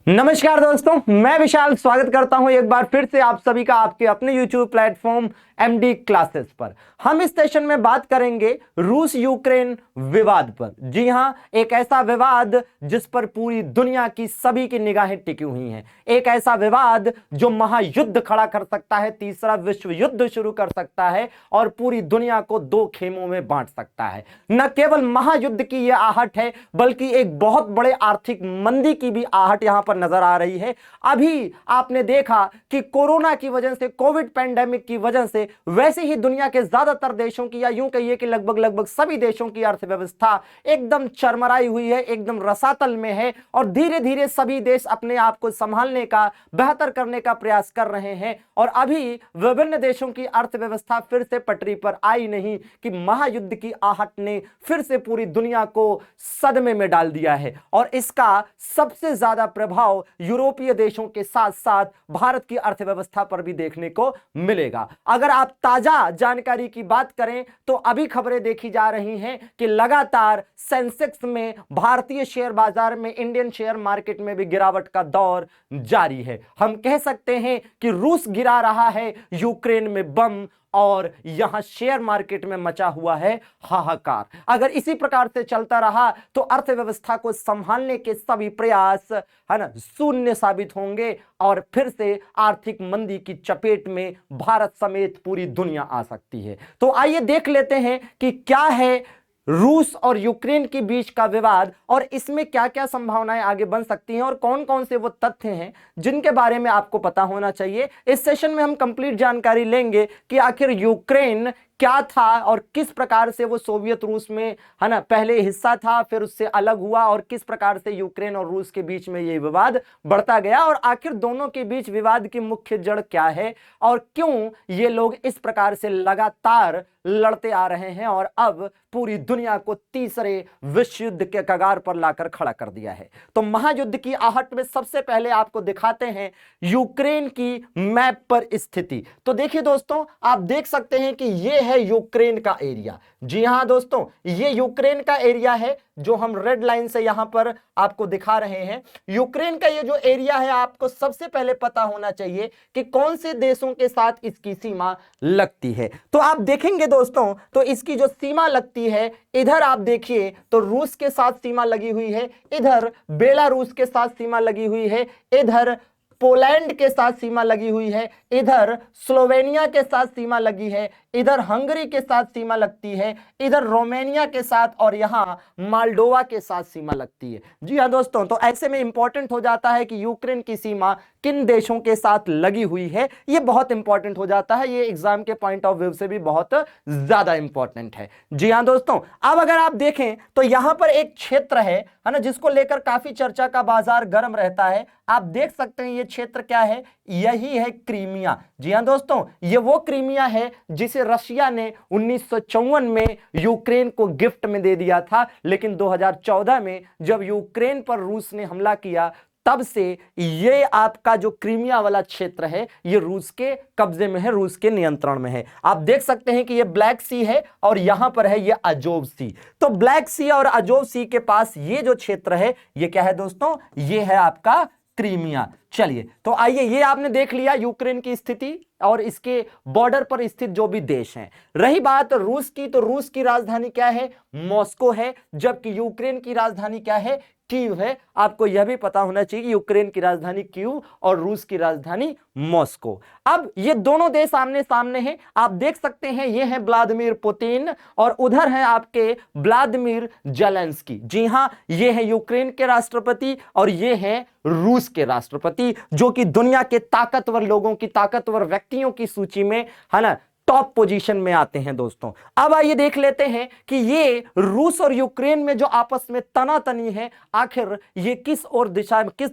नमस्कार दोस्तों, मैं विशाल स्वागत करता हूं एक बार फिर से आप सभी का आपके अपने YouTube प्लेटफॉर्म एमडी क्लासेस पर। हम इस सेशन में बात करेंगे रूस यूक्रेन विवाद पर। जी हां, एक ऐसा विवाद जिस पर पूरी दुनिया की सभी की निगाहें टिकी हुई हैं। एक ऐसा विवाद जो महायुद्ध खड़ा कर सकता है, तीसरा विश्व युद्ध शुरू कर सकता है और पूरी दुनिया को दो खेमों में बांट सकता है। न केवल महायुद्ध की यह आहट है बल्कि एक बहुत बड़े आर्थिक मंदी की भी आहट यहां पर नजर आ रही है। अभी आपने देखा कि कोरोना की वजह से, कोविड पैंडेमिक की वजह से वैसे ही दुनिया के ज्यादातर देशों की, या यूं कहिए कि लगभग सभी देशों की अर्थव्यवस्था एकदम चरमराई हुई है, एकदम रसातल में है और धीरे धीरे सभी देश अपने आप को संभालने का, बेहतर करने का प्रयास कर रहे हैं। और अभी विभिन्न देशों की अर्थव्यवस्था फिर से पटरी पर आई नहीं कि महायुद्ध की आहट ने फिर से पूरी दुनिया को सदमे में डाल दिया है। और इसका सबसे ज्यादा प्रभाव यूरोपीय देशों के साथ साथ भारत की अर्थव्यवस्था पर भी देखने को मिलेगा। अगर आप ताजा जानकारी की बात करें तो अभी खबरें देखी जा रही हैं कि लगातार सेंसेक्स में, भारतीय शेयर बाजार में, इंडियन शेयर मार्केट में भी गिरावट का दौर जारी है। हम कह सकते हैं कि रूस गिरा रहा है यूक्रेन में बम और यहां शेयर मार्केट में मचा हुआ है हाहाकार। अगर इसी प्रकार से चलता रहा तो अर्थव्यवस्था को संभालने के सभी प्रयास है ना शून्य साबित होंगे और फिर से आर्थिक मंदी की चपेट में भारत समेत पूरी दुनिया आ सकती है। तो आइए देख लेते हैं कि क्या है रूस और यूक्रेन के बीच का विवाद और इसमें क्या क्या संभावनाएं आगे बन सकती हैं और कौन कौन से वो तथ्य हैं जिनके बारे में आपको पता होना चाहिए। इस सेशन में हम कंप्लीट जानकारी लेंगे कि आखिर यूक्रेन क्या था और किस प्रकार से वो सोवियत रूस में है ना पहले हिस्सा था, फिर उससे अलग हुआ और किस प्रकार से यूक्रेन और रूस के बीच में ये विवाद बढ़ता गया और आखिर दोनों के बीच विवाद की मुख्य जड़ क्या है और क्यों ये लोग इस प्रकार से लगातार लड़ते आ रहे हैं और अब पूरी दुनिया को तीसरे विश्व युद्ध के कगार पर लाकर खड़ा कर दिया है। तो महायुद्ध की आहट में सबसे पहले आपको दिखाते हैं यूक्रेन की मैप पर स्थिति। तो देखिए दोस्तों, आप देख सकते हैं कि यह है यूक्रेन का एरिया। जी हां दोस्तों, ये यूक्रेन का एरिया है जो हम रेड लाइन से यहां पर आपको दिखा रहे हैं। यूक्रेन का ये जो एरिया है, आपको सबसे पहले पता होना चाहिए कि कौन से देशों के साथ इसकी सीमा लगती है। तो आप देखेंगे दोस्तों, तो इसकी जो सीमा लगती है, इधर आप देखिए तो रूस के साथ सीमा लगी हुई है, इधर बेलारूस के साथ सीमा लगी हुई है, इधर पोलैंड के साथ सीमा लगी हुई है, इधर स्लोवेनिया के साथ सीमा लगी है, इधर हंगरी के साथ सीमा लगती है, इधर रोमानिया के साथ और यहां माल्डोवा के साथ सीमा लगती है। जी हां दोस्तों, तो ऐसे में इंपॉर्टेंट हो जाता है कि यूक्रेन की सीमा किन देशों के साथ लगी हुई है। यह बहुत इंपॉर्टेंट हो जाता है, ये एग्जाम के पॉइंट ऑफ व्यू से भी बहुत ज्यादा इंपॉर्टेंट है। जी हां दोस्तों, अब अगर आप देखें तो यहां पर एक क्षेत्र है ना, जिसको लेकर काफी चर्चा का बाजार गर्म रहता है। आप देख सकते हैं ये क्षेत्र क्या है, यही है क्रीमिया। जी हां दोस्तों, ये वो क्रीमिया है जिसे रशिया ने 1954 में यूक्रेन को गिफ्ट में दे दिया था, लेकिन 2014 में जब यूक्रेन पर रूस ने हमला किया तब से ये आपका जो क्रीमिया वाला क्षेत्र है ये रूस के कब्जे में है, रूस के नियंत्रण में है। आप देख सकते हैं कि ये ब्लैक सी है और यहां पर है ये अजोव सी। तो ब्लैक सी और अजोव सी के पास ये जो क्षेत्र है ये क्या है दोस्तों, ये है आपका क्रीमिया। चलिए, तो आइए, ये आपने देख लिया यूक्रेन की स्थिति और इसके बॉर्डर पर स्थित जो भी देश हैं। रही बात रूस की, तो रूस की राजधानी क्या है, मॉस्को है, जबकि यूक्रेन की राजधानी क्या है, कीव है। आपको यह भी पता होना चाहिए कि यूक्रेन की राजधानी कीव और रूस की राजधानी मॉस्को। अब ये दोनों देश आमने सामने हैं, आप देख सकते हैं, ये है व्लादिमीर पुतिन और उधर है आपके व्लादिमीर जेलेंस्की। जी हां, ये है यूक्रेन के राष्ट्रपति और ये है रूस के राष्ट्रपति, जो कि दुनिया के ताकतवर लोगों की, ताकतवर व्यक्तियों की सूची में है ना टॉप पोजीशन में आते हैं दोस्तों। अब आइए देख लेते हैं कि ये रूस और यूक्रेन में जो आपस में तनातनी है, आखिर ये किस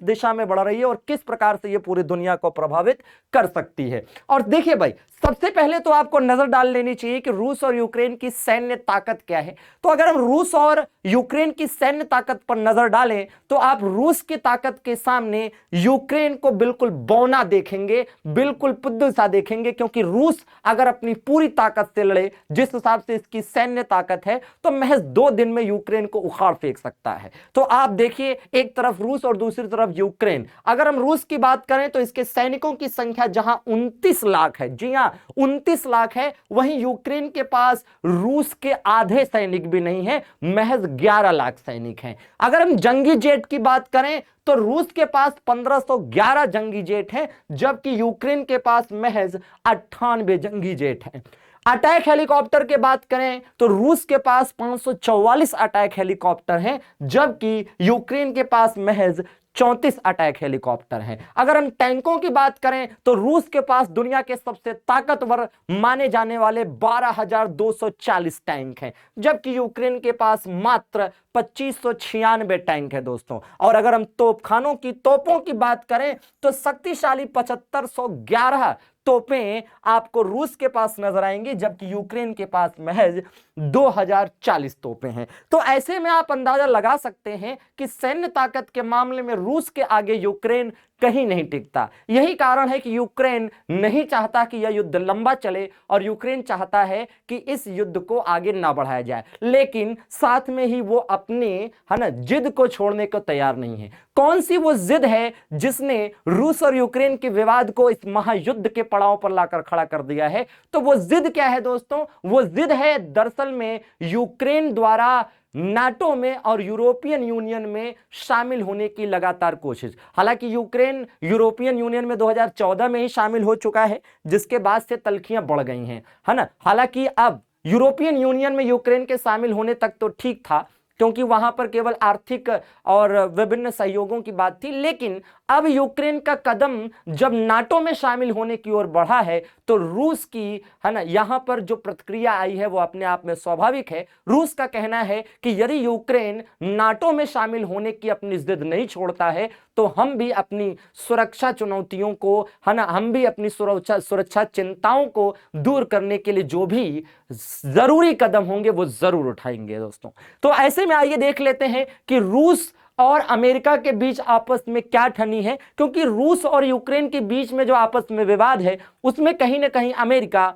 दिशा में बढ़ रही है और किस प्रकार से ये पूरी दुनिया को प्रभावित कर सकती है। और देखिए भाई, सबसे पहले तो आपको नजर डाल लेनी चाहिए कि रूस और यूक्रेन की सैन्य ताकत क्या है। तो अगर हम रूस और यूक्रेन की सैन्य ताकत पर नजर डालें तो आप रूस की ताकत के सामने यूक्रेन को बिल्कुल बौना देखेंगे, बिल्कुल पुद्दू सा देखेंगे, क्योंकि रूस अगर अपनी पूरी ताकत से लड़े, जिस हिसाब से इसकी सैन्य ताकत है, तो महज 2 दिन में यूक्रेन को उखाड़ फेंक सकता है। तो आप देखिए, एक तरफ रूस और दूसरी तरफ यूक्रेन। अगर हम रूस की बात करें तो इसके सैनिकों की संख्या जहां 29 लाख है, जी हां 29 लाख है, वहीं यूक्रेन के पास रूस के आधे सैनिक भी नहीं है, महज 11 लाख सैनिक हैं। अगर हम जंगी जेट की बात करें तो रूस के पास 1511 जंगी जेट हैं, जबकि यूक्रेन के पास महज 98 जंगी जेट हैं। अटैक हेलीकॉप्टर की बात करें तो रूस के पास 544 अटैक हेलीकॉप्टर हैं, जबकि यूक्रेन के पास महज 34 अटैक हेलीकॉप्टर हैं। अगर हम टैंकों की बात करें तो रूस के पास दुनिया के सबसे ताकतवर माने जाने वाले 12,240 टैंक हैं, जबकि यूक्रेन के पास मात्र 2596 टैंक है दोस्तों। और अगर हम तोपखानों की तोपों की बात करें तो शक्तिशाली 7511 तोपें आपको रूस के पास नजर आएंगी, जबकि यूक्रेन के पास महज 2040 तोपें हैं। तो ऐसे में आप अंदाजा लगा सकते हैं कि सैन्य ताकत के मामले में रूस के आगे यूक्रेन कहीं नहीं टिकता। यही कारण है कि यूक्रेन नहीं चाहता कि यह युद्ध लंबा चले, और यूक्रेन चाहता है कि इस युद्ध को आगे ना बढ़ाया जाए, लेकिन साथ में ही वो अपने जिद को छोड़ने को तैयार नहीं है। कौन सी वो जिद है जिसने रूस और यूक्रेन के विवाद को इस महायुद्ध के पड़ाव पर लाकर खड़ा कर दिया है? तो वो जिद क्या है दोस्तों? वो जिद है दरअसल में यूक्रेन द्वारा नाटो में और यूरोपियन यूनियन में शामिल होने की लगातार कोशिश। हालांकि यूक्रेन यूरोपियन यूनियन में 2014 में ही शामिल हो चुका है, जिसके बाद से तल्खियां बढ़ गई हैं, है ना। हालांकि अब यूरोपियन यूनियन में यूक्रेन के शामिल होने तक तो ठीक था, क्योंकि वहां पर केवल आर्थिक और विभिन्न सहयोगों की बात थी, लेकिन अब यूक्रेन का कदम जब नाटो में शामिल होने की ओर बढ़ा है तो रूस की यहां पर जो प्रतिक्रिया आई है वो अपने आप में स्वाभाविक है। रूस का कहना है कि यदि यूक्रेन नाटो में शामिल होने की अपनी जिद नहीं छोड़ता है तो हम भी अपनी सुरक्षा चुनौतियों को हम भी अपनी सुरक्षा चिंताओं को दूर करने के लिए जो भी जरूरी कदम होंगे वो जरूर उठाएंगे दोस्तों। तो ऐसे में आइए देख लेते हैं कि रूस और अमेरिका के बीच आपस में क्या ठनी है, क्योंकि रूस और यूक्रेन के बीच में जो आपस में विवाद है उसमें कहीं ना कहीं अमेरिका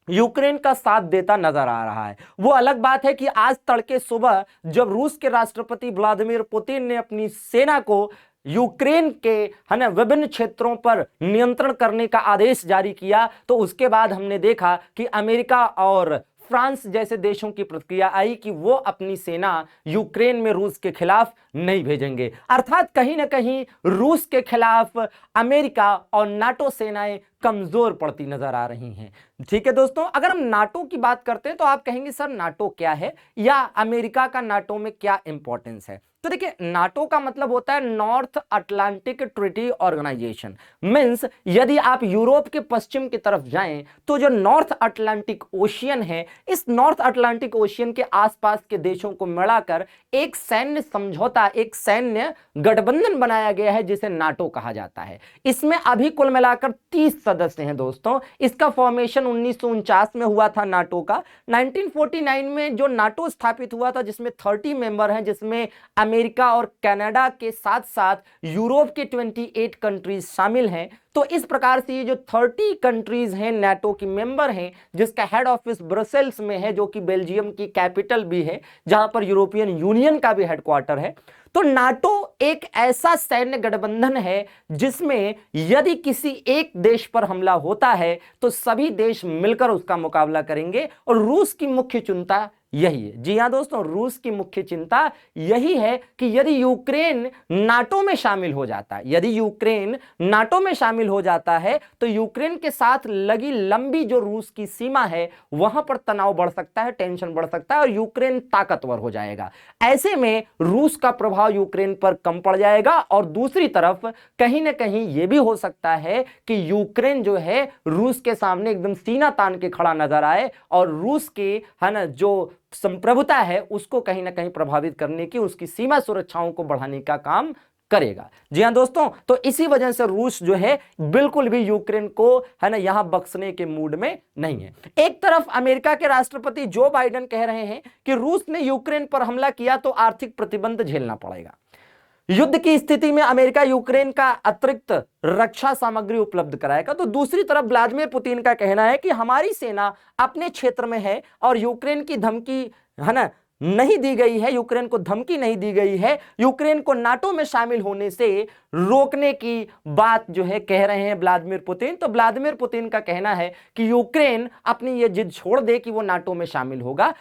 यूक्रेन का साथ देता नजर आ रहा है। वो अलग बात है कि आज तड़के सुबह जब रूस के राष्ट्रपति व्लादिमीर पुतिन ने अपनी सेना को यूक्रेन के विभिन्न क्षेत्रों पर नियंत्रण करने का आदेश जारी किया, तो उसके बाद हमने देखा कि अमेरिका और फ्रांस जैसे देशों की प्रतिक्रिया आई कि वो अपनी सेना यूक्रेन में रूस के खिलाफ नहीं भेजेंगे। अर्थात कहीं ना कहीं रूस के खिलाफ अमेरिका और नाटो सेनाएं कमजोर पड़ती नजर आ रही हैं। ठीक है दोस्तों, अगर हम नाटो की बात करते हैं तो आप कहेंगे सर नाटो क्या है, या अमेरिका का नाटो में क्या इंपॉर्टेंस है? तो देखिए, नाटो का मतलब होता है North Atlantic treaty organisation. Means यदि आप यूरोप के पश्चिम की तरफ जाएं तो जो नॉर्थ अटलांटिक ओशियन है, इस नॉर्थ अटलांटिक ओशियन के आसपास के देशों को मिलाकर एक सैन्य समझौता, एक सैन्य गठबंधन बनाया गया है जिसे नाटो कहा जाता है। इसमें अभी कुल मिलाकर 30 सदस्य हैं दोस्तों। इसका फॉर्मेशन 1949 में हुआ था नाटो का। 1949 में जो नाटो स्थापित हुआ था, जिसमें 30 मेंबर हैं, जिसमें अमेरिका और कनाडा के साथ साथ यूरोप के 28 कंट्रीज शामिल हैं। तो इस प्रकार से ये जो 30 कंट्रीज हैं नाटो की मेंबर हैं, जिसका हेड ऑफिस ब्रसेल्स में है, जो कि बेल्जियम की कैपिटल भी है, जहां पर यूरोपियन यूनियन का भी हेडक्वार्टर है। तो नाटो एक ऐसा सैन्य गठबंधन है जिसमें यदि किसी एक देश पर हमला होता है तो सभी देश मिलकर उसका मुकाबला करेंगे, और रूस की मुख्य चिंता यही है। जी हां दोस्तों, रूस की मुख्य चिंता यही है कि यदि यूक्रेन नाटो में शामिल हो जाता है, यदि यूक्रेन नाटो में शामिल हो जाता है तो यूक्रेन के साथ लगी लंबी जो रूस की सीमा है वहां पर तनाव बढ़ सकता है, टेंशन बढ़ सकता है, और यूक्रेन ताकतवर हो जाएगा। ऐसे में रूस का प्रभाव यूक्रेन पर कम पड़ जाएगा, और दूसरी तरफ कहीं ना कहीं यह भी हो सकता है कि यूक्रेन जो है रूस के सामने एकदम सीना तान के खड़ा नजर आए, और रूस के जो संप्रभुता है उसको कहीं ना कहीं प्रभावित करने की, उसकी सीमा सुरक्षाओं को बढ़ाने का काम करेगा। जी हां दोस्तों, तो इसी वजह से रूस जो है बिल्कुल भी यूक्रेन को है ना यहां बख्शने के मूड में नहीं है। एक तरफ अमेरिका के राष्ट्रपति जो बाइडेन कह रहे हैं कि रूस ने यूक्रेन पर हमला किया तो आर्थिक प्रतिबंध झेलना पड़ेगा। युद्ध की स्थिति में अमेरिका यूक्रेन का अतिरिक्त रक्षा सामग्री उपलब्ध कराएगा, तो दूसरी तरफ व्लादिमीर पुतिन का कहना है कि हमारी सेना अपने क्षेत्र में है और यूक्रेन की धमकी है ना नहीं दी गई है, यूक्रेन को धमकी नहीं दी गई है, यूक्रेन को नाटो में शामिल होने से रोकने की बात जो है कह रहे हैं व्लादिमीर पुतिन। तो व्लादिमीर पुतिन का कहना है कि यूक्रेन अपनी ये जिद छोड़ दे कि वो नाटो में शामिल होगा,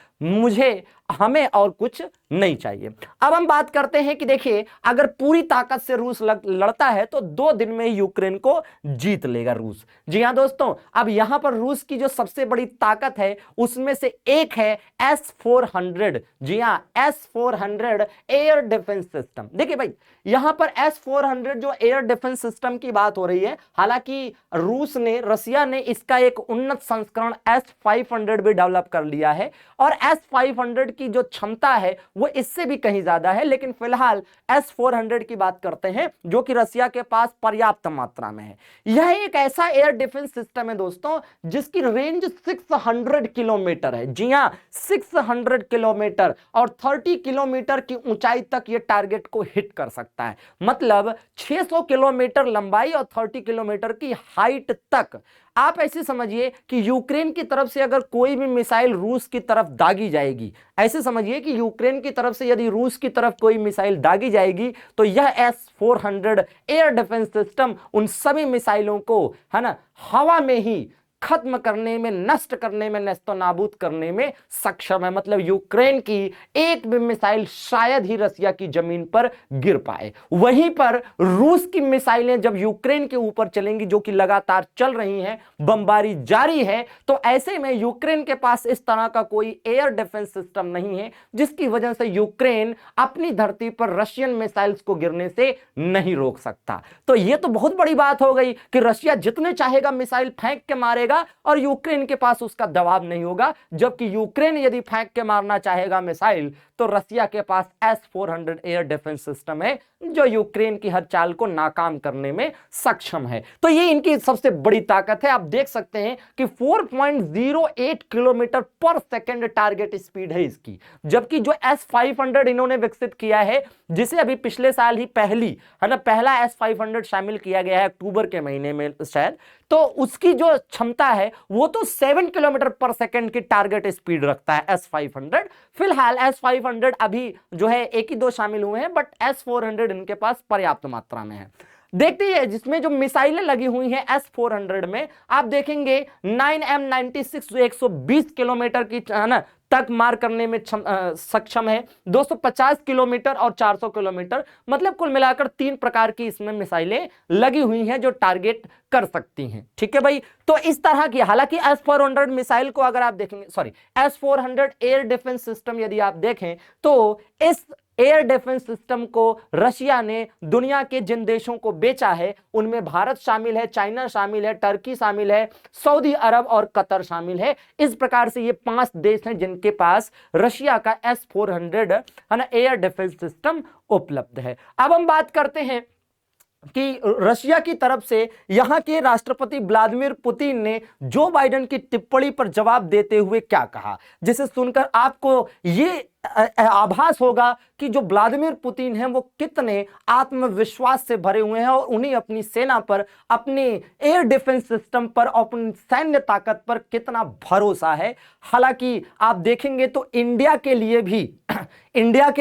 हमें और कुछ नहीं चाहिए। अब हम बात करते हैं कि देखिए अगर पूरी ताकत से रूस लड़ता है तो 2 दिन में यूक्रेन को जीत लेगा रूस। जी हां दोस्तों, अब यहां पर रूस की जो सबसे बड़ी ताकत है उसमें से एक है S-400। जी हां, S-400 एयर डिफेंस सिस्टम। देखिए भाई यहां पर S-400 जो एयर डिफेंस सिस्टम की बात हो रही है, हालांकि रसिया ने इसका एक उन्नत संस्करण S-500 भी डेवलप कर लिया है और S-500 की जो क्षमता है वो इससे भी कहीं ज्यादा है, लेकिन फिलहाल S-400 की बात करते हैं जो कि रसिया के पास पर्याप्त मात्रा में है। यह एक ऐसा एयर डिफेंस सिस्टम है दोस्तों जिसकी रेंज 600 किलोमीटर है। जी हां, 600 किलोमीटर और 30 किलोमीटर की ऊंचाई तक यह टारगेट को हिट कर सकता है। मतलब 600 किलोमीटर लंबाई और 30 किलोमीटर की हाइट तक। आप ऐसे समझिए कि यूक्रेन की तरफ से अगर कोई भी मिसाइल रूस की तरफ दागी जाएगी, ऐसे समझिए कि यूक्रेन की तरफ से यदि रूस की तरफ कोई मिसाइल दागी जाएगी तो यह S-400 एयर डिफेंस सिस्टम उन सभी मिसाइलों को है ना हवा में ही खत्म करने में, नष्ट करने में, नष्ट नाबूद करने में सक्षम है। मतलब यूक्रेन की एक भी मिसाइल शायद ही रसिया की जमीन पर गिर पाए। वहीं पर रूस की मिसाइलें जब यूक्रेन के ऊपर चलेंगी, जो कि लगातार चल रही हैं, बमबारी जारी है, तो ऐसे में यूक्रेन के पास इस तरह का कोई एयर डिफेंस सिस्टम नहीं है जिसकी वजह से यूक्रेन अपनी धरती पर रशियन मिसाइल्स को गिरने से नहीं रोक सकता। तो यह तो बहुत बड़ी बात हो गई कि रशिया जितने चाहेगा मिसाइल फेंक के मारेगा और यूक्रेन के पास उसका जवाब नहीं होगा, जबकि यूक्रेन यदि फेंक के मारना चाहेगा मिसाइल तो रसिया के पास S-400 एयर डिफेंस सिस्टम है जो यूक्रेन की हर चाल को नाकाम करने में सक्षम है। तो ये इनकी सबसे बड़ी ताकत है। आप देख सकते हैं कि 4.08 किलोमीटर पर सेकंड टारगेट स्पीड है इसकी, जबकि जो S-500 इन्होंने विकसित किया है, जिसे अभी पिछले साल ही पहला S-500 शामिल किया गया है अक्टूबर के महीने में शायद, तो उसकी जो क्षमता है वो तो 7 किलोमीटर पर सेकंड की टारगेट स्पीड रखता है S-500। फिलहाल S-500 अभी जो है 1 ही 2 शामिल हुए हैं, बट S-400 इनके पास पर्याप्त मात्रा में है। देखते हैं जिसमें जो मिसाइलें लगी हुई हैं S-400 में, आप देखेंगे 9M96 जो 120 किलोमीटर की तक मार करने में सक्षम है, 250 किलोमीटर और 400 किलोमीटर, मतलब कुल मिलाकर 3 प्रकार की इसमें मिसाइलें लगी हुई हैं जो टारगेट कर सकती हैं। ठीक है भाई, तो इस तरह की, हालांकि S-400 मिसाइल को अगर आप देखेंगे, S-400 एयर डिफेंस सिस्टम यदि आप देखें तो इस एयर डिफेंस सिस्टम को रशिया ने दुनिया के जिन देशों को बेचा है उनमें भारत शामिल है, चाइना शामिल है, टर्की शामिल है, सऊदी अरब और कतर शामिल है। इस प्रकार से ये 5 देश हैं जिनके पास रशिया का S-400 एयर डिफेंस सिस्टम उपलब्ध है। अब हम बात करते हैं कि रशिया की तरफ से यहां के राष्ट्रपति व्लादिमीर पुतिन ने जो बाइडेन की टिप्पणी पर जवाब देते हुए क्या कहा, जिसे सुनकर आपको ये आभास होगा कि जो व्लादिमीर पुतिन हैं वो कितने आत्मविश्वास से भरे हुए हैं और उन्हें अपनी सेना पर, अपने एयर डिफेंस सिस्टम पर, अपनी सैन्य ताकत पर कितना भरोसा है। हालांकि आप देखेंगे तो इंडिया के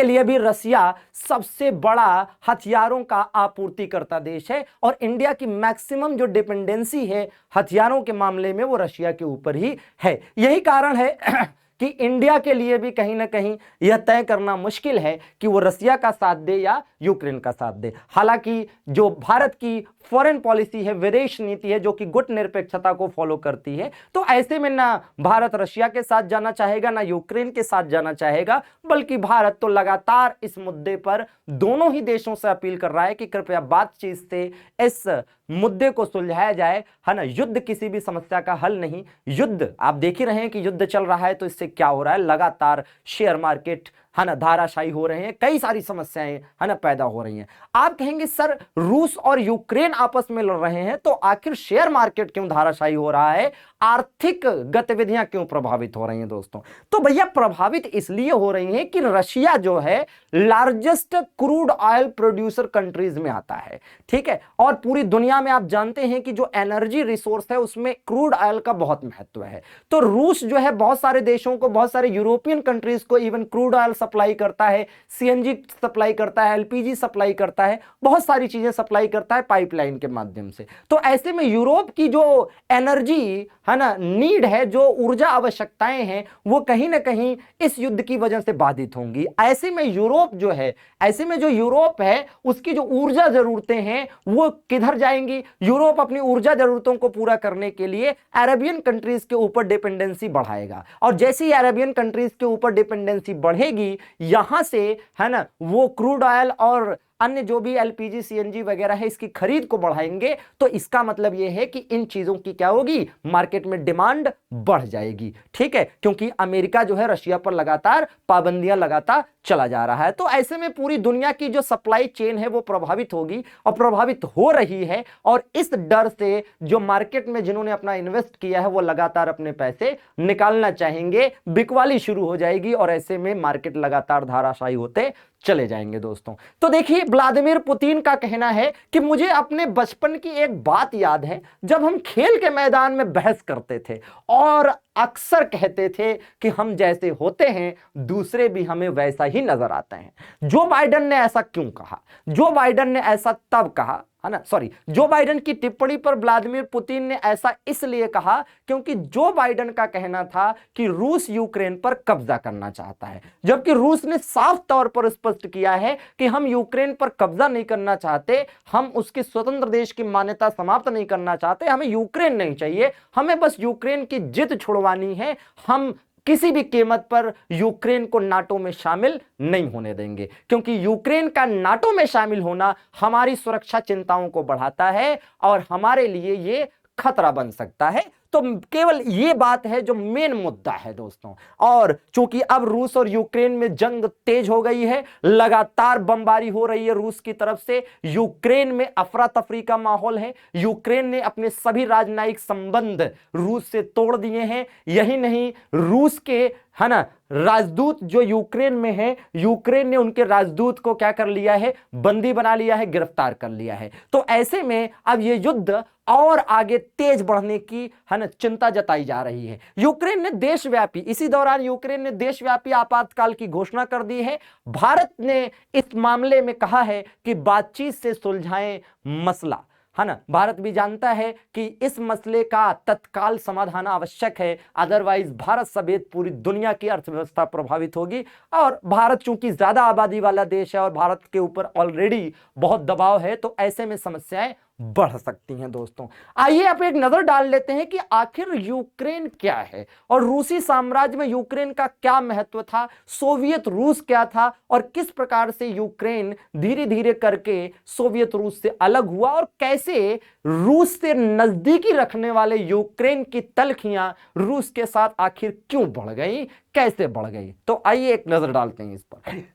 लिए भी रसिया सबसे बड़ा हथियारों का आपूर्तिकर्ता देश है और इंडिया की मैक्सिमम जो डिपेंडेंसी है हथियारों के मामले में वो रशिया के ऊपर ही है। यही कारण है कि इंडिया के लिए भी कहीं ना कहीं यह तय करना मुश्किल है कि वो रसिया का साथ दे या यूक्रेन का साथ दे। हालांकि जो भारत की फॉरेन पॉलिसी है, विदेश नीति है, जो कि गुट निरपेक्षता को फॉलो करती है, तो ऐसे में ना भारत रशिया के साथ जाना चाहेगा ना यूक्रेन के साथ जाना चाहेगा, बल्कि भारत तो लगातार इस मुद्दे पर दोनों ही देशों से अपील कर रहा है कि कृपया बातचीत से इस मुद्दे को सुलझाया जाए, है ना। युद्ध किसी भी समस्या का हल नहीं। युद्ध आप देख ही रहे हैं कि युद्ध चल रहा है, तो इससे क्या हो रहा है, लगातार शेयर मार्केट है ना धाराशायी हो रहे हैं, कई सारी समस्याएं है ना पैदा हो रही हैं। आप कहेंगे सर रूस और यूक्रेन आपस में लड़ रहे हैं तो आखिर शेयर मार्केट क्यों धाराशायी हो रहा है, आर्थिक गतिविधियां क्यों प्रभावित हो रही हैं दोस्तों? तो भैया प्रभावित इसलिए हो रही हैं कि रशिया जो है largest crude oil producer countries में आता है, ठीक है, और पूरी दुनिया में आप जानते हैं कि जो एनर्जी रिसोर्स है उसमें क्रूड ऑयल का बहुत महत्व है। तो रूस जो है बहुत सारे देशों को, बहुत सारे यूरोपियन कंट्रीज को इवन क्रूड ऑयल सप्लाई करता है, सीएनजी सप्लाई करता है, एलपीजी सप्लाई करता है, बहुत सारी चीजें सप्लाई करता है पाइपलाइन के माध्यम से। तो ऐसे में यूरोप की जो एनर्जी है ना नीड है, जो ऊर्जा आवश्यकताएं हैं, वो कहीं ना कहीं इस युद्ध की वजह से बाधित होंगी। ऐसे में यूरोप जो है, ऐसे में जो यूरोप है उसकी जो ऊर्जा जरूरतें हैं वो किधर जाएंगी? यूरोप अपनी ऊर्जा जरूरतों को पूरा करने के लिए अरेबियन कंट्रीज के ऊपर डिपेंडेंसी बढ़ाएगा, और जैसे ही अरेबियन कंट्रीज के ऊपर डिपेंडेंसी बढ़ेगी, यहां से है ना वो क्रूड ऑयल और अन्य जो भी एलपीजी सीएनजी वगैरह है इसकी खरीद को बढ़ाएंगे। तो इसका मतलब यह है कि इन चीजों की क्या होगी, मार्केट में डिमांड बढ़ जाएगी, ठीक है, क्योंकि अमेरिका जो है रशिया पर लगातार पाबंदियां लगाता चला जा रहा है। तो ऐसे में पूरी दुनिया की जो सप्लाई चेन है वो प्रभावित होगी और प्रभावित हो रही है, और इस डर से जो मार्केट में जिन्होंने अपना इन्वेस्ट किया है वो लगातार अपने पैसे निकालना चाहेंगे, बिकवाली शुरू हो जाएगी और ऐसे में मार्केट लगातार धाराशायी होते चले जाएंगे दोस्तों। तो देखिए व्लादिमीर पुतिन का कहना है कि मुझे अपने बचपन की एक बात याद है, जब हम खेल के मैदान में बहस करते थे और अक्सर कहते थे कि हम जैसे होते हैं दूसरे भी हमें वैसा ही नजर आते हैं। जो बाइडेन ने ऐसा क्यों कहा? जो बाइडेन ने ऐसा तब कहा, है ना, सॉरी, जो बाइडेन की टिप्पणी पर व्लादिमीर पुतिन ने ऐसा इसलिए कहा क्योंकि जो बाइडेन का कहना था कि रूस यूक्रेन पर कब्जा करना चाहता है, जबकि रूस ने साफ तौर पर स्पष्ट किया है कि हम यूक्रेन पर कब्जा नहीं करना चाहते, हम उसके स्वतंत्र देश की मान्यता समाप्त नहीं करना चाहते, हमें यूक्रेन नहीं चाहिए, हमें बस यूक्रेन की जिद छुड़वानी है, हम किसी भी कीमत पर यूक्रेन को नाटो में शामिल नहीं होने देंगे, क्योंकि यूक्रेन का नाटो में शामिल होना हमारी सुरक्षा चिंताओं को बढ़ाता है और हमारे लिए ये खतरा बन सकता है। तो केवल ये बात है जो मेन मुद्दा है दोस्तों। और चूंकि अब रूस और यूक्रेन में जंग तेज हो गई है, लगातार बमबारी हो रही है रूस की तरफ से, यूक्रेन में अफरा तफरी का माहौल है, यूक्रेन ने अपने सभी राजनयिक संबंध रूस से तोड़ दिए हैं। यही नहीं, रूस के है ना राजदूत जो यूक्रेन में है, यूक्रेन ने उनके राजदूत को क्या कर लिया है, बंदी बना लिया है, गिरफ्तार कर लिया है। तो ऐसे में अब ये युद्ध और आगे तेज बढ़ने की है ना चिंता जताई जा रही है। यूक्रेन ने देशव्यापी, इसी दौरान यूक्रेन ने देशव्यापी आपातकाल की घोषणा कर दी है। भारत ने इस मामले में कहा है कि बातचीत से सुलझाएं मसला, है ना। भारत भी जानता है कि इस मसले का तत्काल समाधान आवश्यक है, अदरवाइज भारत समेत पूरी दुनिया की अर्थव्यवस्था प्रभावित होगी। और भारत चूंकि ज्यादा आबादी वाला देश है और भारत के ऊपर ऑलरेडी बहुत दबाव है, तो ऐसे में समस्याएं बढ़ सकती हैं दोस्तों। आइए आप एक नजर डाल लेते हैं कि आखिर यूक्रेन क्या है और रूसी साम्राज्य में यूक्रेन का क्या महत्व था, सोवियत रूस क्या था और किस प्रकार से यूक्रेन धीरे धीरे करके सोवियत रूस से अलग हुआ और कैसे रूस से नजदीकी रखने वाले यूक्रेन की तलखियां रूस के साथ आखिर क्यों बढ़ गई, कैसे बढ़ गई। तो आइए एक नजर डालते हैं इस पर।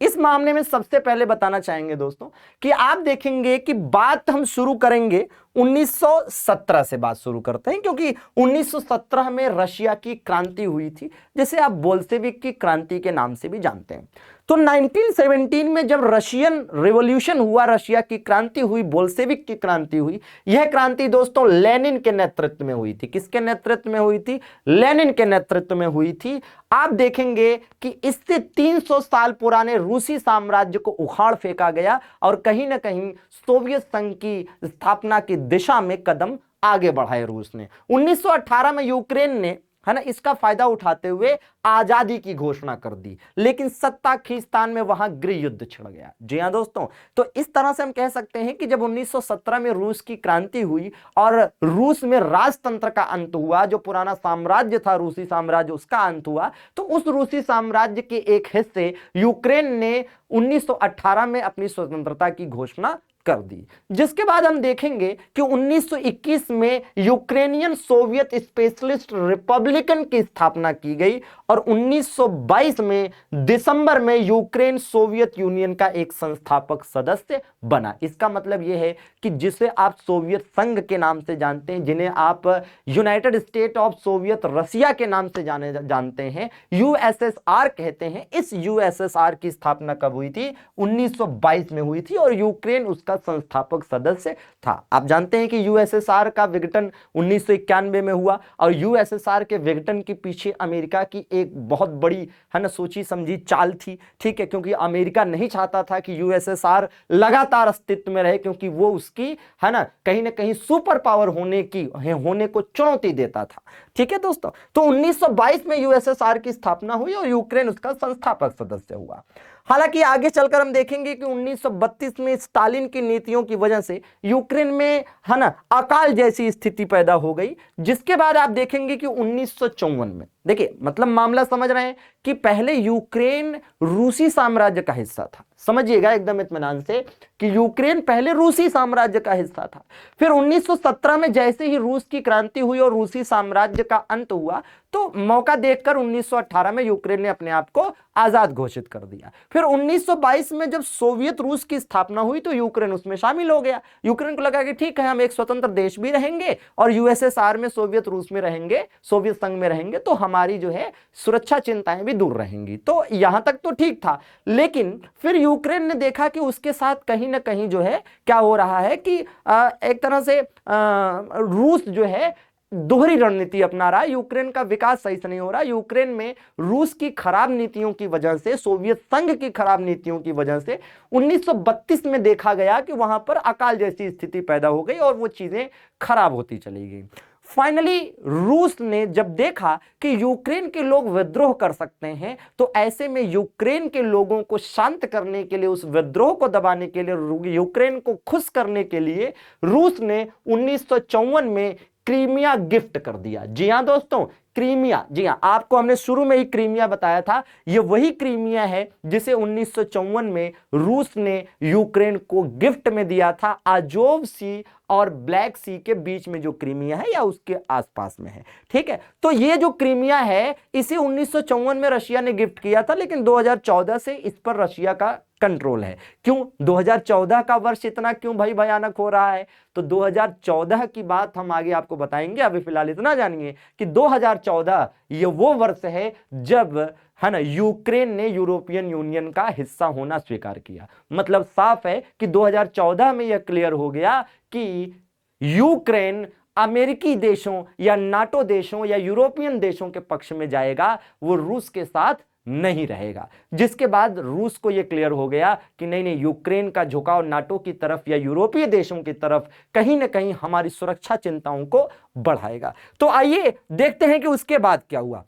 इस मामले में सबसे पहले बताना चाहेंगे दोस्तों कि आप देखेंगे कि बात हम शुरू करेंगे 1917 से बात शुरू करते हैं, क्योंकि 1917 में रशिया की क्रांति हुई थी, जिसे आप बोल्शेविक की क्रांति के नाम से भी जानते हैं। तो 1917 में जब रशियन रिवॉल्यूशन हुआ, रशिया की क्रांति हुई, बोल्शेविक की क्रांति हुई, यह क्रांति दोस्तों लेनिन के नेतृत्व में हुई थी। किसके नेतृत्व में हुई थी? लेनिन के नेतृत्व में हुई थी। आप देखेंगे कि इससे 300 साल पुराने रूसी साम्राज्य को उखाड़ फेंका गया और कहीं ना कहीं सोवियत संघ की स्थापना की दिशा में कदम आगे बढ़ाए रूस ने। 1918 में यूक्रेन ने, है ना, इसका फायदा उठाते हुए आजादी की घोषणा कर दी, लेकिन सत्ता खींचतान में वहां गृह युद्ध छिड़ गया। जी हां दोस्तों, तो इस तरह से हम कह सकते हैं कि जब 1917 में रूस की क्रांति हुई और रूस में राजतंत्र का अंत हुआ, जो पुराना साम्राज्य था रूसी साम्राज्य, उसका अंत हुआ, तो उस रूसी साम्राज्य के एक हिस्से यूक्रेन ने 1918 में अपनी स्वतंत्रता की घोषणा कर दी। जिसके बाद हम देखेंगे कि 1921 में यूक्रेनियन सोवियत स्पेशलिस्ट रिपब्लिकन की स्थापना की गई और 1922 में दिसंबर में यूक्रेन सोवियत यूनियन का एक संस्थापक सदस्य बना। इसका मतलब यह है कि जिसे आप सोवियत संघ के नाम से जानते हैं, जिन्हें आप यूनाइटेड स्टेट ऑफ सोवियत रसिया के नाम से जानते हैं, यूएसएसआर कहते हैं, इस यूएसएसआर की स्थापना कब हुई थी? 1922 में हुई थी और यूक्रेन उसका संस्थापक सदस्य था। आप जानते हैं कि यूएसएसआर का विघटन 1991 में हुआ और यूएसएसआर के विघटन के पीछे अमेरिका की एक बहुत बड़ी है ना सोची समझी चाल थी, ठीक है, क्योंकि अमेरिका नहीं चाहता था कि यूएसएसआर लगातार अस्तित्व में रहे, क्योंकि वो उसकी है ना कहीं सुपर पावर होने को चुनौती देता था। ठीक है दोस्तों, तो 1922 में यूएसएसआर की स्थापना हुई और यूक्रेन उसका संस्थापक सदस्य हुआ। हालांकि आगे चलकर हम देखेंगे कि 1932 में स्टालिन की नीतियों की वजह से यूक्रेन में है ना अकाल जैसी स्थिति पैदा हो गई। जिसके बाद आप देखेंगे कि 1954 में, देखिए मतलब मामला समझ रहे हैं कि पहले यूक्रेन रूसी साम्राज्य का हिस्सा था, समझिएगा एकदम इत्मीनान से कि यूक्रेन पहले रूसी साम्राज्य का हिस्सा था। फिर 1917 में जैसे ही रूस की क्रांति हुई और रूसी साम्राज्य का अंत हुआ तो मौका देखकर 1918 में यूक्रेन ने अपने आप को आजाद घोषित कर दिया। फिर 1922 में जब सोवियत रूस की स्थापना हुई तो यूक्रेन उसमें शामिल हो गया। यूक्रेन को लगा कि ठीक है, हम एक स्वतंत्र देश भी रहेंगे और यूएसएसआर में सोवियत रूस में रहेंगे, सोवियत संघ में रहेंगे, तो हमारी जो है सुरक्षा चिंताएं भी दूर रहेंगी। तो यहां तक तो ठीक था, लेकिन फिर यूक्रेन ने देखा कि उसके साथ कहीं ना कहीं जो है क्या हो रहा है कि एक तरह से रूस जो है दोहरी रणनीति अपना रहा है। यूक्रेन का विकास सही से नहीं हो रहा। यूक्रेन में रूस की खराब नीतियों की वजह से, सोवियत संघ की खराब नीतियों की वजह से 1932 में देखा गया कि वहां पर अकाल जैसी स्थिति पैदा हो गई और वो चीजें खराब होती चली गई। फाइनली रूस ने जब देखा कि यूक्रेन के लोग विद्रोह कर सकते हैं तो ऐसे में यूक्रेन के लोगों को शांत करने के लिए, उस विद्रोह को दबाने के लिए, यूक्रेन को खुश करने के लिए रूस ने 1954 में क्रीमिया गिफ्ट कर दिया। जी हां दोस्तों, क्रीमिया, जी हां, आपको हमने शुरू में ही क्रीमिया बताया था। यह वही क्रीमिया है जिसे 1954 में रूस ने यूक्रेन को गिफ्ट में दिया था। अजोव सी और ब्लैक सी के बीच में जो क्रीमिया है या उसके आसपास में है। ठीक है, तो ये जो क्रीमिया है इसे 1954 में रशिया ने गिफ्ट किया था, लेकिन 2014 से इस पर रशिया का कंट्रोल है। क्यों 2014 का वर्ष इतना क्यों भाई भयानक हो रहा है? तो 2014 की बात हम आगे आपको बताएंगे। अभी फिलहाल इतना जानिए कि 2014 ये वो वर्ष है जब है ना यूक्रेन ने यूरोपियन यूनियन का हिस्सा होना स्वीकार किया। मतलब साफ है कि 2014 में यह क्लियर हो गया कि यूक्रेन अमेरिकी देशों या नाटो देशों या यूरोपियन देशों के पक्ष में जाएगा, वो रूस के साथ नहीं रहेगा। जिसके बाद रूस को यह क्लियर हो गया कि नहीं, यूक्रेन का झुकाव नाटो की तरफ या यूरोपीय देशों की तरफ कहीं ना कहीं हमारी सुरक्षा चिंताओं को बढ़ाएगा। तो आइए देखते हैं कि उसके बाद क्या हुआ।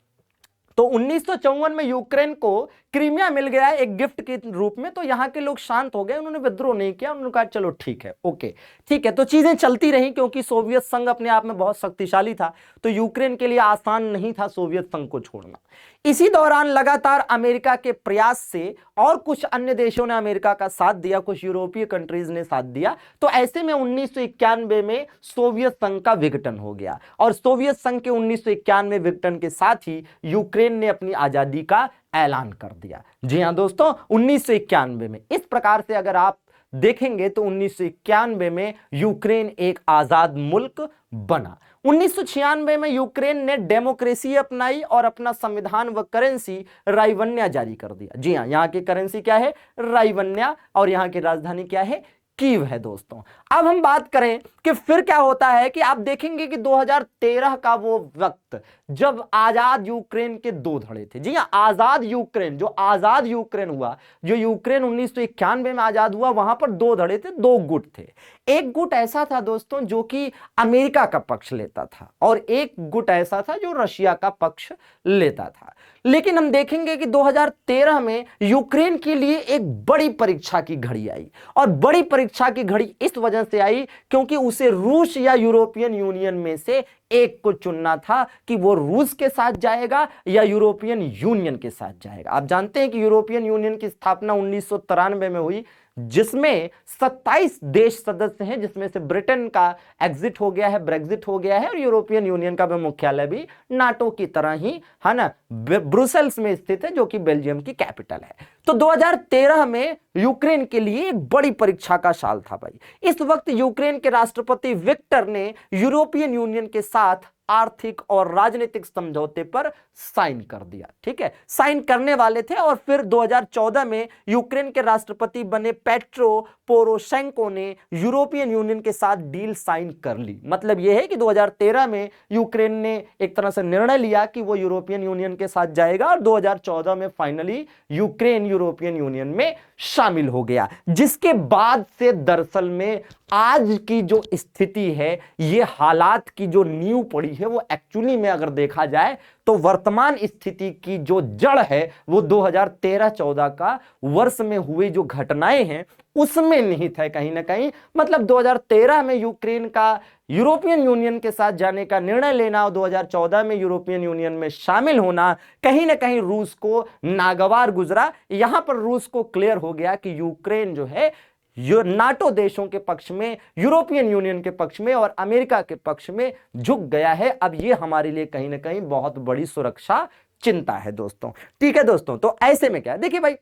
तो 1954 में यूक्रेन को क्रीमिया मिल गया एक गिफ्ट के रूप में, तो यहां के लोग शांत हो गए, उन्होंने विद्रोह नहीं किया। उन्होंने कहा चलो ठीक है, ओके ठीक है। तो चीजें चलती रही क्योंकि सोवियत संघ अपने आप में बहुत शक्तिशाली था, तो यूक्रेन के लिए आसान नहीं था सोवियत संघ को छोड़ना। इसी दौरान लगातार अमेरिका के प्रयास से और कुछ अन्य देशों ने अमेरिका का साथ दिया, कुछ यूरोपीय कंट्रीज ने साथ दिया। तो ऐसे में 1991 में सोवियत संघ का विघटन हो गया और सोवियत संघ के 1991 विघटन के साथ ही यूक्रेन ने अपनी आजादी का ऐलान कर दिया। जी हां दोस्तों, 1991 में। इस प्रकार से अगर आप देखेंगे तो 1991 में यूक्रेन एक आजाद मुल्क बना। 1996 में यूक्रेन ने डेमोक्रेसी अपनाई और अपना संविधान व करेंसी राइवन्या जारी कर दिया। जी हां, यहां की करेंसी क्या है? राइवन्या, और यहां की राजधानी क्या है? कीव है दोस्तों। अब हम बात करें कि फिर क्या होता है कि आप देखेंगे कि 2013 का वो वक्त जब आजाद यूक्रेन के दो धड़े थे। जी हां, आजाद यूक्रेन, जो आजाद यूक्रेन हुआ, जो यूक्रेन 1991 में आजाद हुआ, वहां पर दो धड़े थे, दो गुट थे। एक गुट ऐसा था दोस्तों जो कि अमेरिका का पक्ष लेता था और एक गुट ऐसा था जो रशिया का पक्ष लेता था। लेकिन हम देखेंगे कि 2013 में यूक्रेन के लिए एक बड़ी परीक्षा की घड़ी आई, और बड़ी परीक्षा की घड़ी इस वजह से आई क्योंकि उसे रूस या यूरोपियन यूनियन में से एक को चुनना था कि वो रूस के साथ जाएगा या यूरोपियन यूनियन के साथ जाएगा। आप जानते हैं कि यूरोपियन यूनियन की स्थापना 1993 में हुई, जिसमें 27 देश सदस्य हैं, जिसमें से ब्रिटेन का एग्जिट हो गया है, ब्रेग्जिट हो गया है, और यूरोपियन यूनियन का भी मुख्यालय भी नाटो की तरह ही, है ना, ब्रुसेल्स में स्थित है, जो कि बेल्जियम की कैपिटल है। तो 2013 में यूक्रेन के लिए एक बड़ी परीक्षा का साल था भाई। इस वक्त यूक्रेन के राष्ट्रपति विक्टर ने यूरोपियन यूनियन के साथ आर्थिक और राजनीतिक समझौते पर साइन कर दिया। ठीक है, साइन करने वाले थे, और फिर 2014 में यूक्रेन के राष्ट्रपति बने पेट्रो पोरोशेंको ने यूरोपियन यूनियन के साथ डील साइन कर ली। मतलब यह है कि 2013 में यूक्रेन ने एक तरह से निर्णय लिया कि वो यूरोपियन यूनियन के साथ जाएगा, और 2014 में फाइनली यूक्रेन यूरोपियन यूनियन में शामिल हो गया। जिसके बाद से दरअसल में आज की जो स्थिति है, ये हालात की जो नींव पड़ी है, वो एक्चुअली में अगर देखा जाए तो वर्तमान स्थिति की जो जड़ है वो 2013-14 का वर्ष में हुए जो घटनाएं हैं उसमें निहित है कहीं ना कहीं। मतलब 2013 में यूक्रेन का यूरोपियन यूनियन के साथ जाने का निर्णय लेना और 2014 में यूरोपियन यूनियन में शामिल होना कहीं ना कहीं रूस को नागवार गुजरा। यहां पर रूस को क्लियर हो गया कि यूक्रेन जो है नाटो देशों के पक्ष में, यूरोपियन यूनियन के पक्ष में और अमेरिका के पक्ष में झुक गया है। अब ये हमारे लिए कहीं ना कहीं बहुत बड़ी सुरक्षा चिंता है दोस्तों। ठीक है दोस्तों, तो ऐसे में क्या, देखिए भाई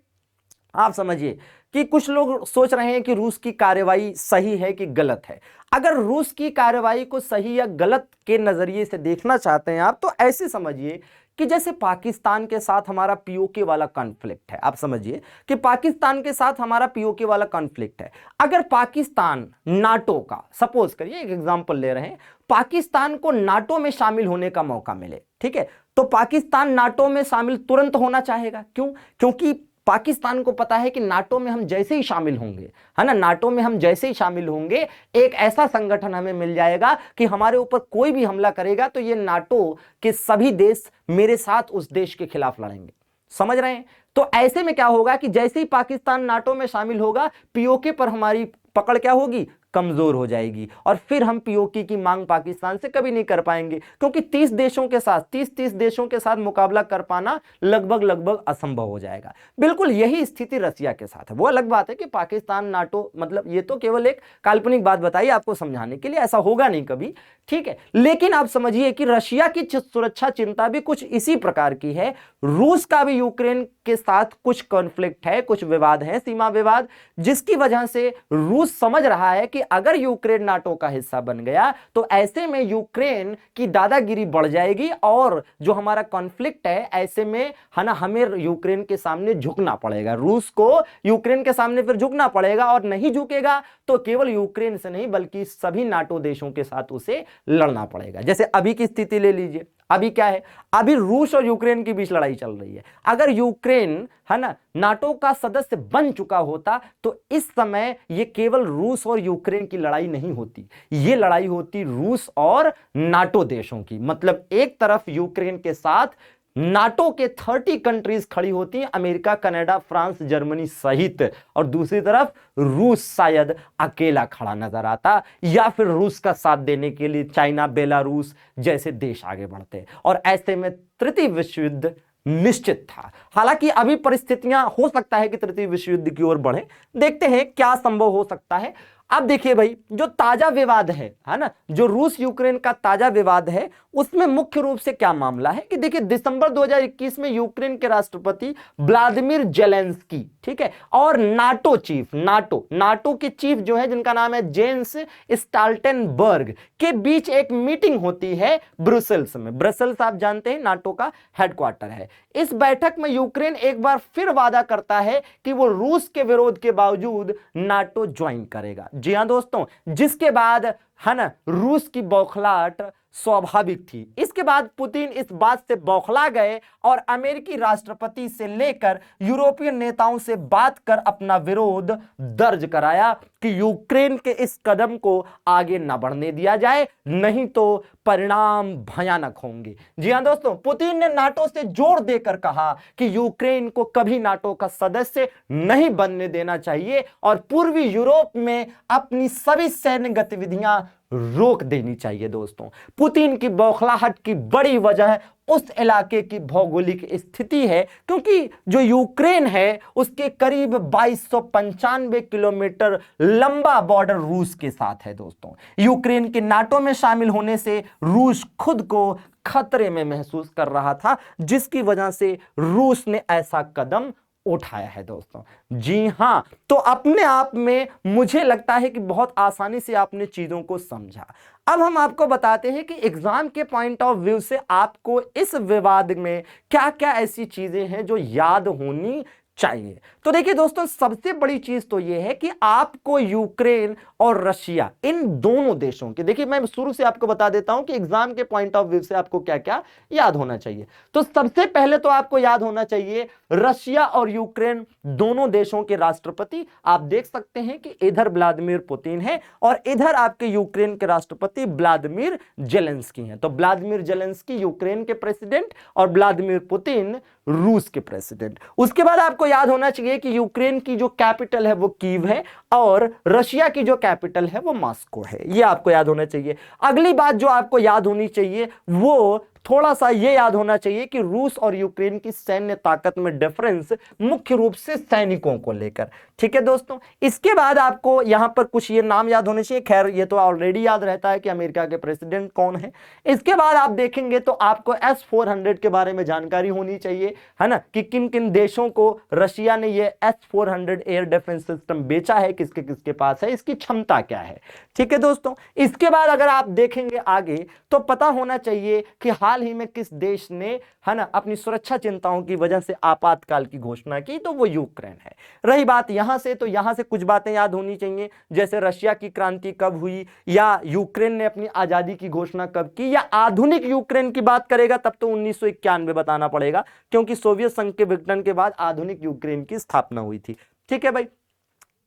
आप समझिए कि कुछ लोग सोच रहे हैं कि रूस की कार्रवाई सही है कि गलत है। अगर रूस की कार्रवाई को सही या गलत के नजरिए से देखना चाहते हैं आप, तो ऐसे समझिए कि जैसे पाकिस्तान के साथ हमारा पीओके वाला कॉन्फ्लिक्ट है। आप समझिए कि पाकिस्तान के साथ हमारा पीओके वाला कॉन्फ्लिक्ट है। अगर पाकिस्तान नाटो का, सपोज करिए एक एग्जांपल ले रहे हैं, पाकिस्तान को नाटो में शामिल होने का मौका मिले, ठीक है, तो पाकिस्तान नाटो में शामिल तुरंत होना चाहेगा। क्यों? क्योंकि पाकिस्तान को पता है कि नाटो में हम जैसे ही शामिल होंगे, है ना, नाटो में हम जैसे ही शामिल होंगे, एक ऐसा संगठन हमें मिल जाएगा कि हमारे ऊपर कोई भी हमला करेगा तो ये नाटो के सभी देश मेरे साथ उस देश के खिलाफ लड़ेंगे। समझ रहे हैं? तो ऐसे में क्या होगा कि जैसे ही पाकिस्तान नाटो में शामिल होगा, पीओके पर हमारी पकड़ क्या होगी, कमजोर हो जाएगी, और फिर हम पीओके की मांग पाकिस्तान से कभी नहीं कर पाएंगे, क्योंकि 30 देशों के साथ 30 देशों के साथ मुकाबला कर पाना लगभग असंभव हो जाएगा। बिल्कुल यही स्थिति रसिया के साथ है। वो अलग बात है कि पाकिस्तान नाटो, मतलब ये तो केवल एक काल्पनिक बात बताई आपको समझाने के लिए, ऐसा होगा नहीं कभी, ठीक है। लेकिन आप समझिए कि रशिया की सुरक्षा चिंता भी कुछ इसी प्रकार की है। रूस का भी यूक्रेन के साथ कुछ कॉन्फ्लिक्ट है, कुछ विवाद है, सीमा विवाद, जिसकी वजह से रूस समझ रहा है कि अगर यूक्रेन नाटो का हिस्सा बन गया तो ऐसे में यूक्रेन की दादागिरी बढ़ जाएगी, और जो हमारा कॉन्फ्लिक्ट है ऐसे में, है ना, हमें यूक्रेन के सामने झुकना पड़ेगा। रूस को यूक्रेन के सामने फिर झुकना पड़ेगा, और नहीं झुकेगा तो केवल यूक्रेन से नहीं बल्कि सभी नाटो देशों के साथ उसे लड़ना पड़ेगा। जैसे अभी की स्थिति ले लीजिए, अभी क्या है, अभी रूस और यूक्रेन के बीच लड़ाई चल रही है। अगर यूक्रेन, है ना, नाटो का सदस्य बन चुका होता तो इस समय ये केवल रूस और यूक्रेन की लड़ाई नहीं होती, ये लड़ाई होती रूस और नाटो देशों की। मतलब एक तरफ यूक्रेन के साथ नाटो के 30 कंट्रीज खड़ी होती हैं, अमेरिका, कनाडा, फ्रांस, जर्मनी सहित, और दूसरी तरफ रूस शायद अकेला खड़ा नजर आता, या फिर रूस का साथ देने के लिए चाइना, बेलारूस जैसे देश आगे बढ़ते, और ऐसे में तृतीय विश्व युद्ध निश्चित था। हालांकि अभी परिस्थितियां हो सकता है कि तृतीय विश्व युद्ध की ओर बढ़े, देखते हैं क्या संभव हो सकता है। अब देखिए भाई, जो ताजा विवाद है ना, जो रूस यूक्रेन का ताजा विवाद है, उसमें मुख्य रूप से क्या मामला है कि देखिए दिसंबर 2021 में यूक्रेन के राष्ट्रपति व्लादिमीर जेलेंस्की, ठीक है, और नाटो चीफ, नाटो के चीफ जो है जिनका नाम है जेंस स्टोल्टेनबर्ग, के बीच एक मीटिंग होती है ब्रुसेल्स में। ब्रसेल्स आप जानते हैं नाटो का हेडक्वार्टर है। इस बैठक में यूक्रेन एक बार फिर वादा करता है कि वो रूस के विरोध के बावजूद नाटो ज्वाइन करेगा। जी हां दोस्तों, जिसके बाद, है ना, रूस की बौखलाहट स्वाभाविक थी। इसके बाद पुतिन इस बात से बौखला गए और अमेरिकी राष्ट्रपति से लेकर यूरोपियन नेताओं से बात कर अपना विरोध दर्ज कराया कि यूक्रेन के इस कदम को आगे न बढ़ने दिया जाए, नहीं तो परिणाम भयानक होंगे। जी हां दोस्तों, पुतिन ने नाटो से जोर देकर कहा कि यूक्रेन को कभी नाटो का सदस्य नहीं बनने देना चाहिए और पूर्वी यूरोप में अपनी सभी सैन्य गतिविधियां रोक देनी चाहिए दोस्तों। पुतिन की बौखलाहट की बड़ी वजह उस इलाके की भौगोलिक स्थिति है, क्योंकि जो यूक्रेन है उसके करीब 2295 किलोमीटर लंबा बॉर्डर रूस के साथ है दोस्तों। यूक्रेन के नाटो में शामिल होने से रूस खुद को खतरे में महसूस कर रहा था, जिसकी वजह से रूस ने ऐसा कदम उठाया है दोस्तों। जी हां, तो अपने आप में मुझे लगता है कि बहुत आसानी से आपने चीजों को समझा। अब हम आपको बताते हैं कि एग्जाम के पॉइंट ऑफ व्यू से आपको इस विवाद में क्या क्या ऐसी चीजें हैं जो याद होनी चाहिए। तो देखिए दोस्तों, सबसे बड़ी चीज तो यह है कि आपको यूक्रेन और रशिया इन दोनों देशों के, देखिए मैं शुरू से आपको बता देता हूं कि एग्जाम के पॉइंट ऑफ व्यू से आपको क्या क्या याद होना चाहिए। तो सबसे पहले तो आपको याद होना चाहिए रशिया और यूक्रेन दोनों देशों के राष्ट्रपति। आप देख सकते हैं कि इधर व्लादिमीर पुतिन है और इधर आपके यूक्रेन के राष्ट्रपति व्लादिमीर जेलेंस्की हैं। तो व्लादिमीर जेलेंस्की यूक्रेन के प्रेसिडेंट और व्लादिमीर पुतिन रूस के प्रेसिडेंट। उसके बाद आपको याद होना चाहिए कि यूक्रेन की जो कैपिटल है वो कीव है और रशिया की जो कैपिटल है वो मॉस्को है। ये आपको याद होना चाहिए। अगली बात जो आपको याद होनी चाहिए वो थोड़ा सा ये याद होना चाहिए कि रूस और यूक्रेन की सैन्य ताकत में डिफरेंस मुख्य रूप से सैनिकों को लेकर। ठीक है दोस्तों, इसके बाद आपको यहां पर कुछ ये नाम याद होने चाहिए। खैर ये तो ऑलरेडी याद रहता है कि अमेरिका के प्रेसिडेंट कौन है। इसके बाद आप देखेंगे तो आपको S-400 के बारे में जानकारी होनी चाहिए, है ना, कि किन किन देशों को रशिया ने ये S-400 एयर डिफेंस सिस्टम बेचा है, किसके किसके पास है, इसकी क्षमता क्या है। ठीक है दोस्तों, इसके बाद अगर आप देखेंगे आगे तो पता होना चाहिए कि हाल ही में किस देश ने, है ना, अपनी सुरक्षा चिंताओं की वजह से आपातकाल की घोषणा की, तो वो यूक्रेन है। रही बात यहां से, तो यहां से कुछ बातें याद होनी चाहिए, जैसे रशिया की क्रांति कब हुई, या यूक्रेन ने अपनी आजादी की घोषणा कब की, या आधुनिक यूक्रेन की बात करेगा तब तो 1991 बताना पड़ेगा, क्योंकि सोवियत संघ के विघटन के बाद आधुनिक यूक्रेन की स्थापना हुई थी। ठीक है भाई,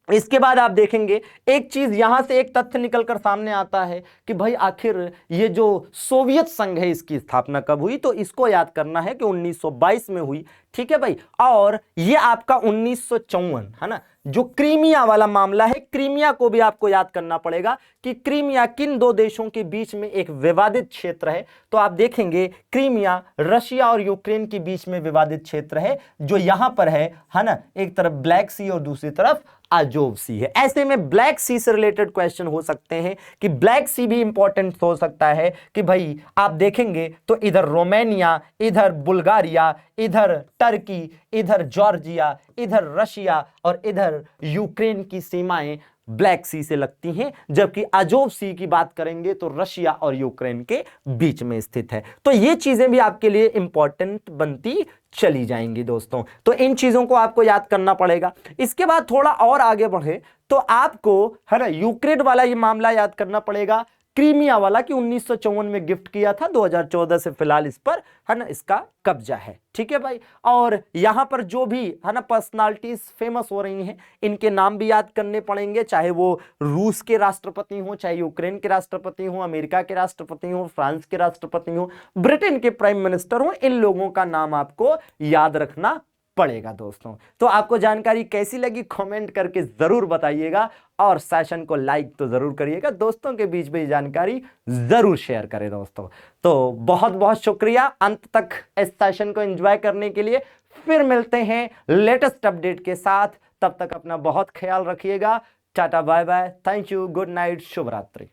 इसके बाद आप देखेंगे एक चीज यहां से एक तथ्य निकलकर सामने आता है कि भाई आखिर ये जो सोवियत संघ है इसकी स्थापना कब हुई, तो इसको याद करना है कि 1922 में हुई। ठीक है भाई, और ये आपका 1954, है ना, जो क्रीमिया वाला मामला है, क्रीमिया को भी आपको याद करना पड़ेगा कि क्रीमिया किन दो देशों के बीच में एक विवादित क्षेत्र है। तो आप देखेंगे क्रीमिया रशिया और यूक्रेन के बीच में विवादित क्षेत्र है, जो यहां पर है ना, एक तरफ ब्लैक सी और दूसरी तरफ अजोव सी है। ऐसे में ब्लैक सी से रिलेटेड क्वेश्चन हो सकते हैं कि ब्लैक सी भी इंपॉर्टेंट हो सकता है कि भाई आप देखेंगे तो इधर रोमानिया, इधर बुल्गारिया, इधर टर्की, इधर जॉर्जिया, इधर रशिया और इधर यूक्रेन की सीमाएं ब्लैक सी से लगती हैं, जबकि अजोव सी की बात करेंगे तो रशिया और यूक्रेन के बीच में स्थित है। तो ये चीजें भी आपके लिए इंपॉर्टेंट बनती चली जाएंगी दोस्तों। तो इन चीजों को आपको याद करना पड़ेगा। इसके बाद थोड़ा और आगे बढ़े तो आपको, है ना, यूक्रेन वाला ये मामला याद करना पड़ेगा, क्रीमिया वाला, कि 1954 में गिफ्ट किया था, 2014 से फिलहाल इस पर, है ना, इसका कब्जा है। ठीक है भाई, और यहां पर जो भी, है ना, पर्सनालिटीज फेमस हो रही हैं इनके नाम भी याद करने पड़ेंगे, चाहे वो रूस के राष्ट्रपति हो, चाहे यूक्रेन के राष्ट्रपति हो, अमेरिका के राष्ट्रपति हो, फ्रांस के राष्ट्रपति हो, ब्रिटेन के प्राइम मिनिस्टर हो, इन लोगों का नाम आपको याद रखना पड़ेगा दोस्तों। तो आपको जानकारी कैसी लगी कमेंट करके जरूर बताइएगा, और सेशन को लाइक तो जरूर करिएगा, दोस्तों के बीच में ये जानकारी जरूर शेयर करें दोस्तों। तो बहुत बहुत शुक्रिया अंत तक इस सेशन को एंजॉय करने के लिए। फिर मिलते हैं लेटेस्ट अपडेट के साथ, तब तक अपना बहुत ख्याल रखिएगा। Tata bye bye, thank you, good night, शुभ रात्रि।